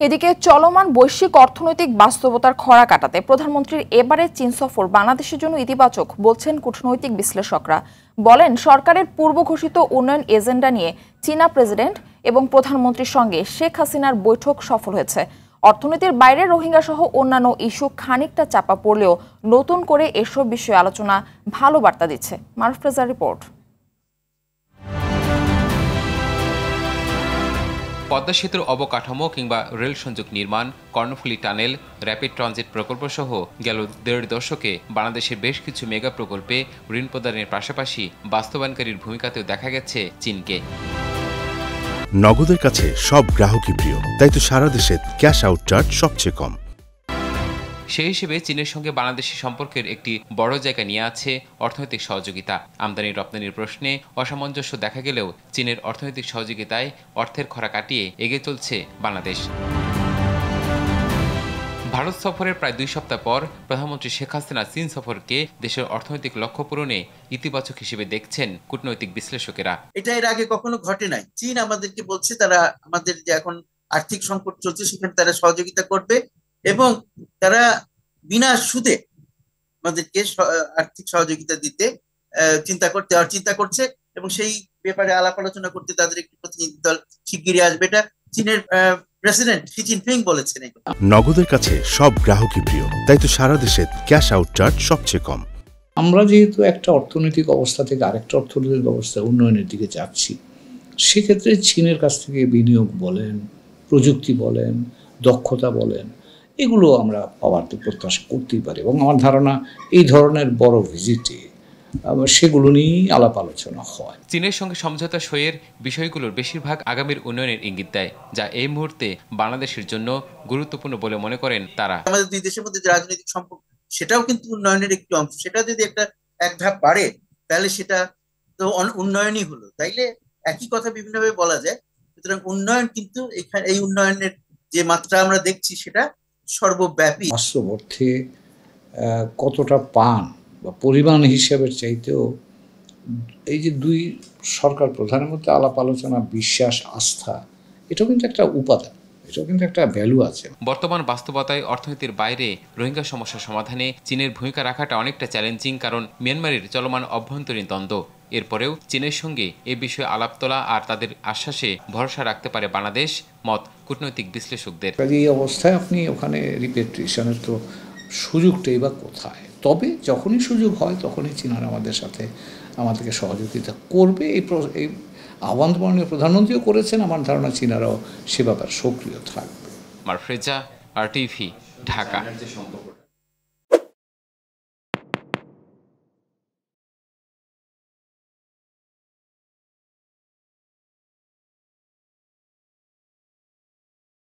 এদিকে চলমান বৈশ্বিক অর্থনৈতিক বাস্তবতার খরা কাটাতে প্রধানমন্ত্রীর এবারের চীন সফর বাংলাদেশের জন্য ইতিবাচক বলছেন কূটনৈতিক বিশ্লেষকরা। বলেন, সরকারের পূর্ব ঘোষিত উন্নয়ন এজেন্ডা নিয়ে চীনা প্রেসিডেন্ট এবং প্রধানমন্ত্রীর সঙ্গে শেখ হাসিনার বৈঠক সফল হয়েছে। অর্থনীতির বাইরে রোহিঙ্গা সহ অন্যান্য ইস্যু খানিকটা চাপা পড়লেও নতুন করে এসব বিষয়ে আলোচনা ভালো বার্তা দিচ্ছে। মারুফ রেজার রিপোর্ট। পদ্মা সেতুর অবকাঠামো কিংবা রেল সংযোগ নির্মাণ, কর্ণফুলী টানেল, র্যাপিড ট্রানজিট প্রকল্প সহ গেল ১.৫ দশকে বাংলাদেশের বেশ কিছু মেগা প্রকল্পে ঋণ প্রদানের পাশাপাশি বাস্তবায়নকারীর ভূমিকাতেও দেখা গেছে চীনকে। নগদের কাছে সব গ্রাহকই প্রিয়, তাই তো সারা দেশে ক্যাশ আউট চার্জ সবচেয়ে কম। সেই হিসেবে চীনের সঙ্গে বাংলাদেশের সম্পর্কের একটি বড় জায়গা নিয়ে আছে অর্থনৈতিক সহযোগিতা। আমদানি রপ্তানির প্রশ্নে অসামঞ্জস্য দেখা গেলেও চীনের অর্থনৈতিক সহযোগিতায় অর্থের খরা কাটিয়ে এগিয়ে চলছে বাংলাদেশ। ভারত সফরের প্রায় ২ সপ্তাহ পর প্রধানমন্ত্রী শেখ হাসিনা চীন সফরকে দেশের অর্থনৈতিক লক্ষ্য পূরণে ইতিবাচক হিসেবে দেখছেন কূটনৈতিক বিশ্লেষকেরা। এটা এর আগে কখনো ঘটে নাই। চীন আমাদেরকে বলছে তারা আমাদের যে এখন আর্থিক সংকট চলছে সেখানে তারা সহযোগিতা করবে এবং তারা বিনা সুদে আমাদেরকে আর্থিক সহযোগিতা দিতে চিন্তা করছে এবং সেই ব্যাপারে আলাপ আলোচনা করতে তাদের একটি প্রতিনিধি দল শিগগিরই আসবে। এটা চীনের প্রেসিডেন্ট শি জিনপিং বলেছেন। নগদের কাছে সব গ্রাহকই প্রিয়, তাই তো সারা দেশে ক্যাশ আউট চার্জ সবচেয়ে কম। আমরা যেহেতু একটা অর্থনৈতিক অবস্থা থেকে আরেকটা অর্থনৈতিক অবস্থা উন্নয়নের দিকে যাচ্ছি, সেক্ষেত্রে চীনের কাছ থেকে বিনিয়োগ বলেন, প্রযুক্তি বলেন, দক্ষতা বলেন, এগুলো আমরা পাওয়ার তো প্রত্যাশা করতেই পারি এবং আমার ধারণা এই ধরনের বড় ভিজিটে সেগুলো নিয়েই আলাপ আলোচনা হয়। চীনের সঙ্গে সমঝোতা সইয়ের বিষয়গুলোর বেশিরভাগ আগামীর উন্নয়নের ইঙ্গিত দেয়, যা এই মুহূর্তে বাংলাদেশের জন্য গুরুত্বপূর্ণ বলে মনে করেন তারা। আমাদের দুই দেশের মধ্যে যে রাজনৈতিক সম্পর্ক, সেটাও কিন্তু উন্নয়নের একটি অংশ। সেটা যদি এক ধাপ বাড়ে তাহলে সেটা তো উন্নয়নই হলো। তাইলে একই কথা বিভিন্নভাবে বলা যায়। সুতরাং উন্নয়ন কিন্তু এই উন্নয়নের যে মাত্রা আমরা দেখছি সেটা সর্বব্যাপী। বাস্তব অর্থে কতটা পান বা পরিমাণ হিসাবের চাইতেও এই যে দুই সরকার প্রধানের মধ্যে আলাপ আলোচনা, বিশ্বাস, আস্থা, এটাও কিন্তু একটা উপাদান, এটাও কিন্তু একটা ভ্যালু আছে। বর্তমান বাস্তবতায় অর্থনীতির বাইরে রোহিঙ্গা সমস্যা সমাধানে চীনের ভূমিকা রাখাটা অনেকটা চ্যালেঞ্জিং, কারণ মিয়ানমারের চলমান অভ্যন্তরীণ দ্বন্দ্ব। এরপরেও চীনের সঙ্গে এ বিষয়ে আলাপ তোলা আর তাদের আশ্বাসে ভরসা রাখতে পারে বাংলাদেশ, মত কূটনৈতিক বিশ্লেষকদের। এই অবস্থায় আপনি ওখানে রিপেট্রিশনের তো সুযোগটাই বা কোথায়? তবে যখনই সুযোগ হয় তখনই চীনারা আমাদেরকে সহযোগিতা করবে। এই আহ্বান মাননীয় প্রধানমন্ত্রীও করেছেন। আমার ধারণা চীনারাও সে ব্যাপারে সক্রিয় থাকবে। মারুফ রেজা, RTV, ঢাকা।